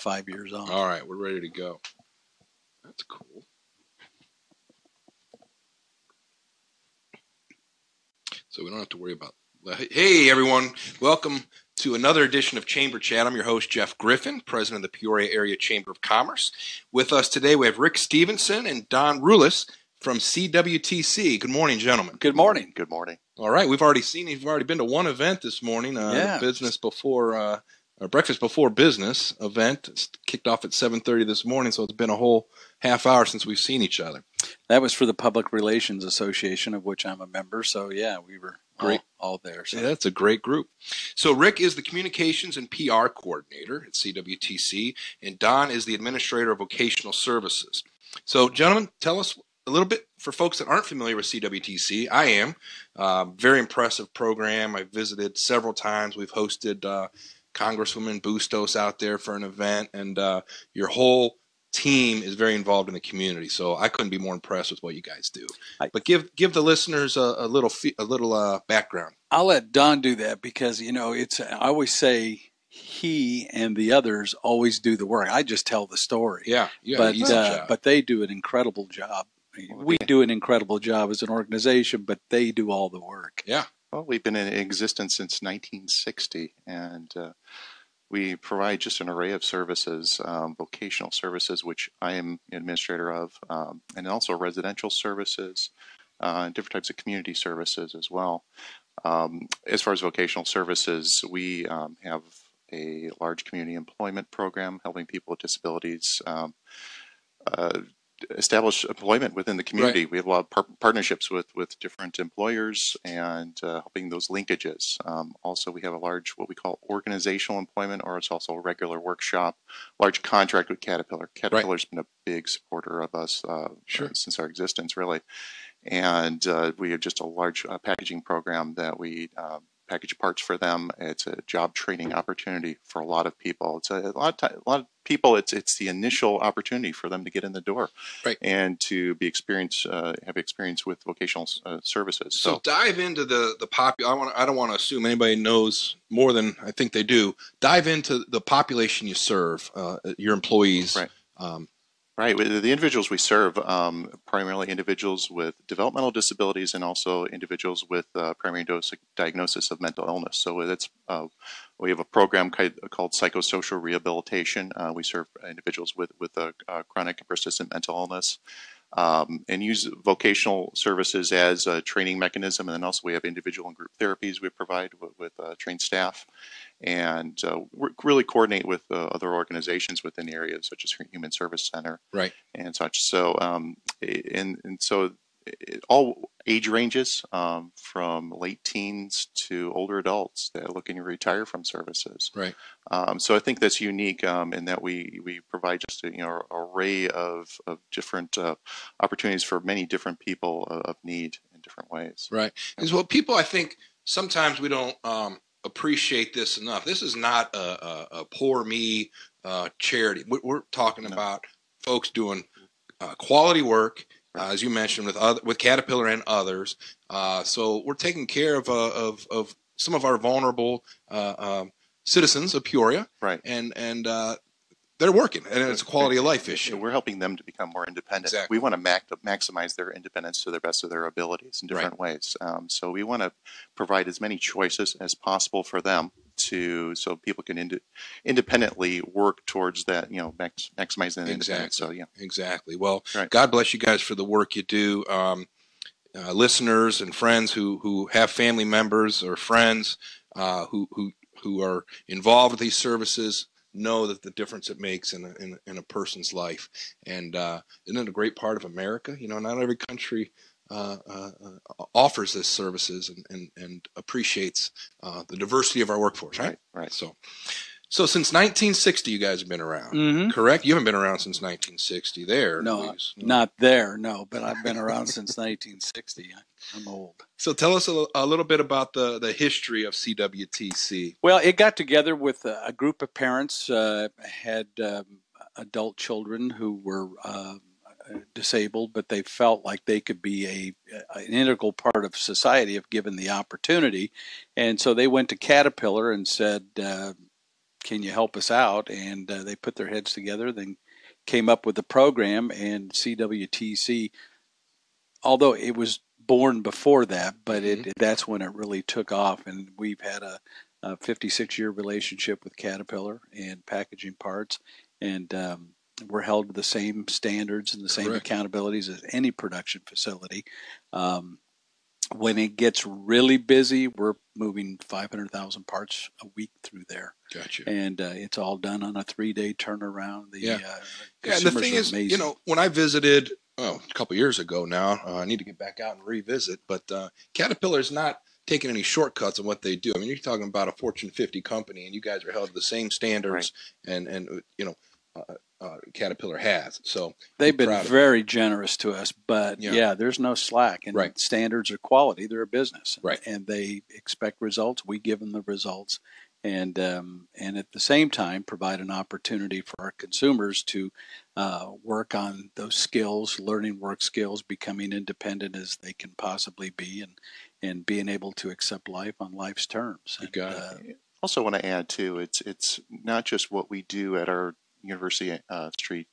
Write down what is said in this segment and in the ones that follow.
5 years on. All right, we're ready to go. That's cool. So we don't have to worry about. Hey, everyone. Welcome to another edition of Chamber Chat. I'm your host, Jeff Griffin, president of the Peoria Area Chamber of Commerce. With us today, we have Rick Stephenson and Don Rulis from Cwtc. Good morning, gentlemen. Good morning. Good morning. All right, we've already seen you. You've already been to one event this morning, the business before, breakfast before business event. It's kicked off at 7:30 this morning, so it's been a whole half hour since we've seen each other. That was for the Public Relations Association, of which I'm a member. So, yeah, we were all there. So. Yeah, that's a great group. So Rick is the Communications and PR Coordinator at Cwtc, and Don is the Administrator of Vocational Services. So, gentlemen, tell us a little bit for folks that aren't familiar with Cwtc. I am. Very impressive program. I visited several times. We've hosted Congresswoman Bustos out there for an event, and your whole team is very involved in the community. So I couldn't be more impressed with what you guys do. But give the listeners a little background. I'll let Don do that because, you know, I always say he and the others always do the work. I just tell the story. Yeah, but they do an incredible job. We do an incredible job as an organization, but they do all the work. Yeah. Well, we've been in existence since 1960, and we provide just an array of services, vocational services, which I am administrator of, and also residential services, and different types of community services as well. As far as vocational services, we have a large community employment program helping people with disabilities establish employment within the community. Right. We have a lot of partnerships with different employers and helping those linkages. Also, we have a large, what we call organizational employment, or it's also a regular workshop, large contract with Caterpillar. Caterpillar's been a big supporter of us since our existence, really. And we have just a large packaging program that we package parts for them. It's a job training opportunity for a lot of people. It's a lot of people. It's the initial opportunity for them to get in the door, and to be have experience with vocational services. So dive into the I don't want to assume anybody knows more than I think they do. Dive into the population you serve, your employees. Right. Right. The individuals we serve, primarily individuals with developmental disabilities and also individuals with primary diagnosis of mental illness. So that's we have a program called psychosocial rehabilitation. We serve individuals with chronic and persistent mental illness, and use vocational services as a training mechanism. And then also we have individual and group therapies we provide with trained staff. And we really coordinate with other organizations within areas such as Human Service Center, and such. So, so all age ranges from late teens to older adults that are looking to retire from services. Right. So I think that's unique in that we provide just an array of different opportunities for many different people of need in different ways. Right. Because what people, I think, sometimes we don't appreciate this enough. This is not a poor me charity. We're talking about folks doing quality work, as you mentioned, with Caterpillar and others. So we're taking care of some of our vulnerable citizens of Peoria, and they're working, and it's a quality of life issue. We're helping them to become more independent. Exactly. We want to maximize their independence to the best of their abilities in different ways. So we want to provide as many choices as possible for them so people can independently work towards that, maximizing their independence. So exactly. Well, God bless you guys for the work you do. Listeners and friends who have family members or friends who are involved with these services know that the difference it makes in a person's life. And isn't it a great part of America? Not every country offers this services and appreciates the diversity of our workforce, right? So since 1960, you guys have been around, correct? You haven't been around since 1960 there. No, not there, no, but I've been around since 1960. I'm old. So tell us a little bit about the history of Cwtc. Well, it got together with a group of parents, had adult children who were disabled, but they felt like they could be an integral part of society if given the opportunity. And so they went to Caterpillar and said, can you help us out? And they put their heads together, then came up with the program. And CWTC, although it was born before that, but that's when it really took off. And we've had a 56-year relationship with Caterpillar and packaging parts, and we're held to the same standards and the same accountabilities as any production facility. When it gets really busy, we're moving 500,000 parts a week through there. Gotcha. And it's all done on a 3-day turnaround. And the thing is, you know, when I visited a couple years ago now, I need to get back out and revisit, but Caterpillar's not taking any shortcuts on what they do. I mean, you're talking about a Fortune 50 company, and you guys are held to the same standards, and you know, Caterpillar has. So they've been very generous to us, but there's no slack. And standards are quality. They're a business, and they expect results. We give them the results, and at the same time provide an opportunity for our consumers to work on those skills, learning work skills, becoming independent as they can possibly be, and being able to accept life on life's terms. Also want to add too, it's not just what we do at our University Street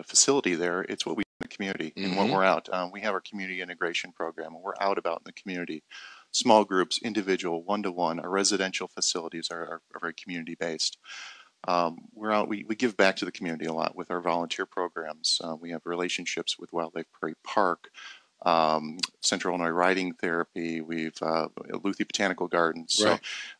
facility there, it's what we do in the community and what we're out. We have our community integration program, and we're out about in the community. Small groups, individual, one-to-one. Our residential facilities are very community-based. We're out. We give back to the community a lot with our volunteer programs. We have relationships with Wildlife Prairie Park, Central Illinois Riding Therapy. We've Luthi Botanical Gardens. So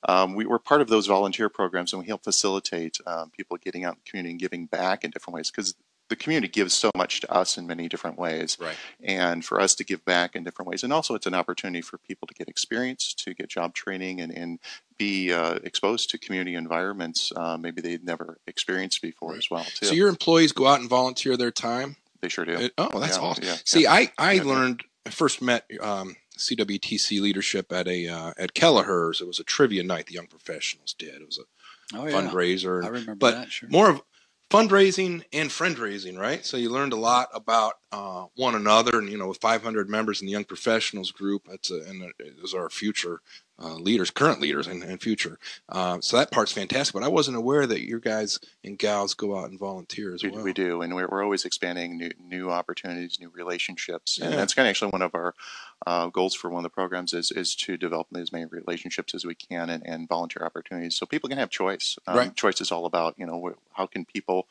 we're part of those volunteer programs, and we help facilitate people getting out in the community and giving back in different ways, because the community gives so much to us in many different ways, and for us to give back in different ways. And also it's an opportunity for people to get experience, to get job training, and be exposed to community environments maybe they'd never experienced before as well, too. So your employees go out and volunteer their time? They sure do. That's awesome. See, I learned, I first met CWTC leadership at Kelleher's. It was a trivia night the young professionals did. It was a fundraiser. I remember that, sure. More of fundraising and friend-raising, right? So you learned a lot about one another, and, you know, with 500 members in the young professionals group, those are our future leaders, current leaders, and future. So that part's fantastic, but I wasn't aware that your guys and gals go out and volunteer as well. We do, and we're always expanding new opportunities, new relationships, and that's kind of actually one of our goals for one of the programs is to develop as many relationships as we can and volunteer opportunities, so people can have choice. Choice is all about, you know, how can people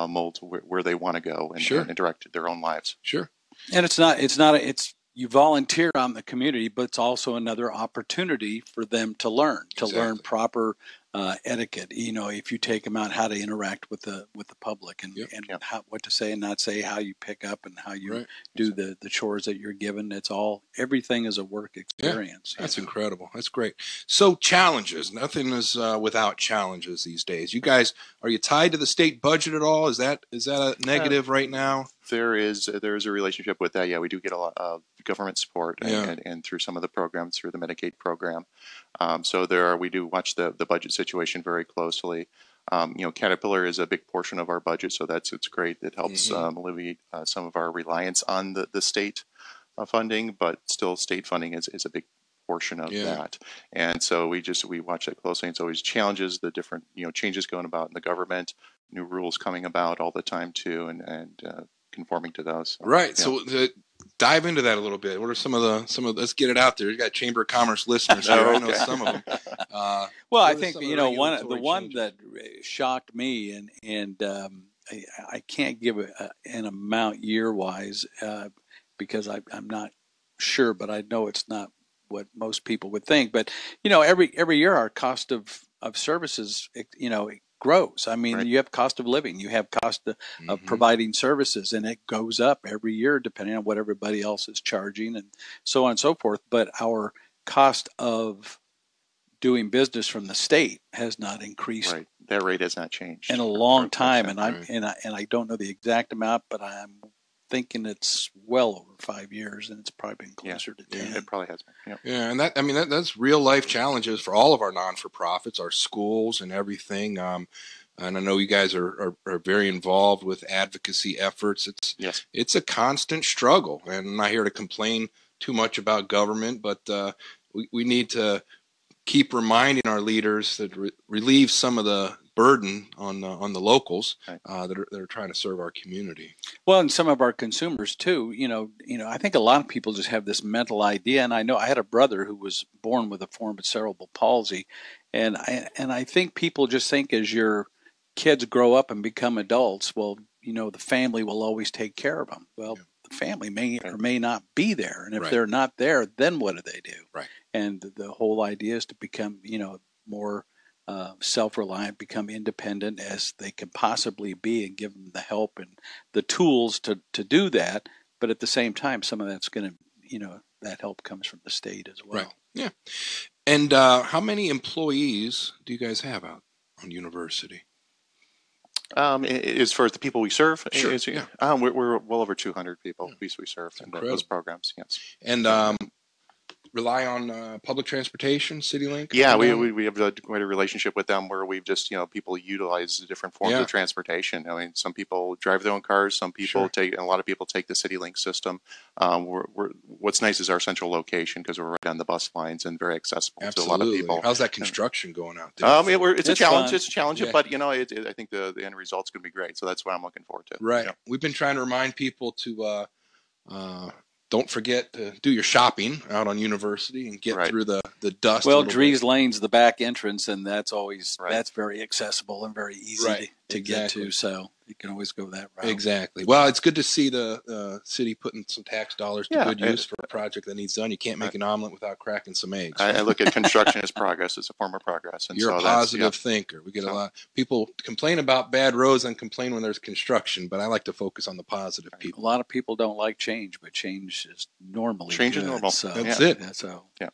mold to where they want to go and direct their own lives. Sure. And you volunteer on the community, but it's also another opportunity for them to learn, learn proper etiquette. You know, if you take them out, how to interact with the public, and what to say and not say, how you pick up and how you do the chores that you're given. Everything is a work experience. That's incredible. That's great. So challenges. Nothing is without challenges these days. You guys, are you tied to the state budget at all? Is that a negative right now? There is a relationship with that. Yeah, we do get a lot of government support and through some of the programs, through the Medicaid program. So we do watch the budget situation very closely. You know, Caterpillar is a big portion of our budget, so it's great. It helps alleviate some of our reliance on the state funding, but still state funding is a big portion of that. And so we watch that closely. And it's always challenges, the different, you know, changes going about in the government, new rules coming about all the time too, and conforming to those. So dive into that a little bit. What are some of let's get it out there. You got Chamber of Commerce listeners here. I know some of them. Well, I think, you know, the one that shocked me, and I can't give an amount year-wise because I'm not sure, but I know it's not what most people would think. But, you know, every year our cost of services, you know, it grows. I mean, you have cost of living, you have cost of providing services, and it goes up every year depending on what everybody else is charging and so on and so forth. But our cost of doing business from the state has not increased. That rate has not changed in a long time, and I don't know the exact amount, but I'm thinking it's well over 5 years, and it's probably been closer to 10. It probably has been. And that's real life challenges for all of our non-for-profits, our schools, and everything. And I know you guys are very involved with advocacy efforts. It's a constant struggle, and I'm not here to complain too much about government, but we need to keep reminding our leaders that relieve some of the burden on the locals that are trying to serve our community. Well, and some of our consumers too. I think a lot of people just have this mental idea, and I know I had a brother who was born with a form of cerebral palsy, and I think people just think as your kids grow up and become adults, well, the family will always take care of them. Well, the family may or may not be there, and if they're not there, then what do they do? Right. And the whole idea is to become, more self-reliant, become independent as they can possibly be, and give them the help and the tools to do that. But at the same time, some of that's going to, that help comes from the state as well. Right. Yeah. And how many employees do you guys have out on University? As far as the people we serve, sure. We're well over 200 people we serve in those programs. Yes. And rely on public transportation, CityLink? Yeah, we have quite a relationship with them where we've just, people utilize the different forms of transportation. I mean, some people drive their own cars, some people and a lot of people take the CityLink system. What's nice is our central location because we're right on the bus lines and very accessible to a lot of people. How's that construction going out there? It's a challenge. It's challenging, but I think the end result's going to be great. So that's what I'm looking forward to. Right. Yeah. We've been trying to remind people to don't forget to do your shopping out on University and get through the dust. Well, Drees Lane's the back entrance, and that's always that's very accessible and very easy to get to. So you can always go that route. Exactly. Well, it's good to see the city putting some tax dollars to good use for a project that needs done. You can't make an omelet without cracking some eggs. I look at construction as progress. It's a form of progress. And you're a positive thinker. We get a lot. People complain about bad roads and complain when there's construction, but I like to focus on the positive people. A lot of people don't like change, but change is normally change good, is normal. So that's it. So you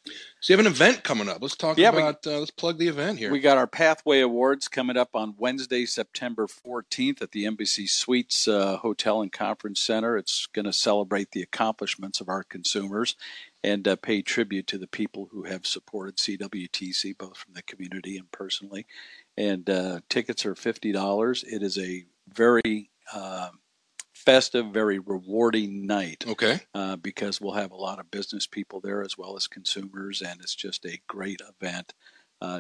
have an event coming up. Let's talk about. Let's plug the event here. We got our Pathway Awards coming up on Wednesday, September 14th at the Embassy Suites Hotel and Conference Center. It's going to celebrate the accomplishments of our consumers and pay tribute to the people who have supported CWTC, both from the community and personally. And tickets are $50. It is a very festive, very rewarding night. Okay. Because we'll have a lot of business people there as well as consumers, and it's just a great event.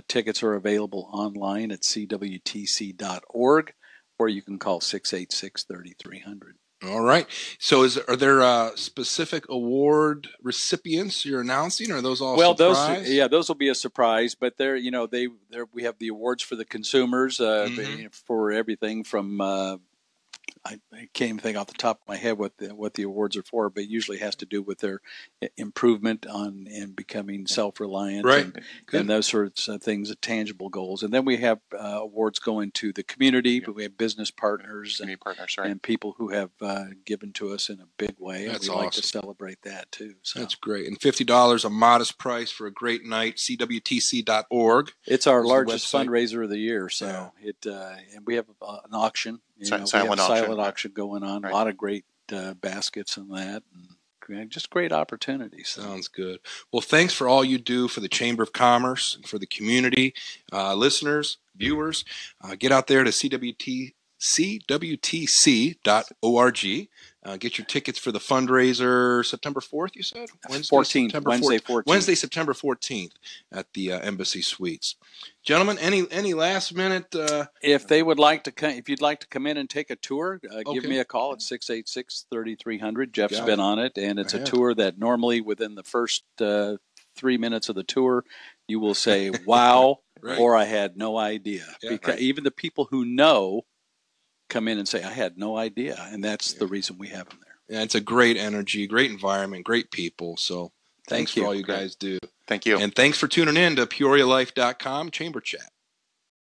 Tickets are available online at cwtc.org, or you can call 686-3300. All right. So are there specific award recipients you're announcing, or are those all surprise? Those will be a surprise, but we have the awards for the consumers for everything from I can't even think off the top of my head what the awards are for, but it usually has to do with their improvement and becoming self-reliant and those sorts of things, tangible goals. And then we have awards going to the community, but we have business partners and people who have given to us in a big way. That's and we like to celebrate that too. So. That's great. And $50, a modest price for a great night, cwtc.org. It's our largest fundraiser of the year. So and we have an auction. Silent auction going on. A lot of great baskets and that. And just great opportunities. Sounds good. Well, thanks for all you do for the Chamber of Commerce and for the community. Listeners, viewers, get out there to cwtc.org. Get your tickets for the fundraiser September 4th, you said? Wednesday 14th. Wednesday, September 14th at the Embassy Suites. Gentlemen, any last minute? If they would like to if you'd like to come in and take a tour, give me a call at 686-3300. Jeff's been on it, and it's a tour that normally within the first 3 minutes of the tour, you will say, wow, or I had no idea. Because even the people who know come in and say, I had no idea. And that's the reason we have them there. Yeah, it's a great energy, great environment, great people. So thanks for all you guys do. Thank you. And thanks for tuning in to PeoriaLife.com Chamber Chat.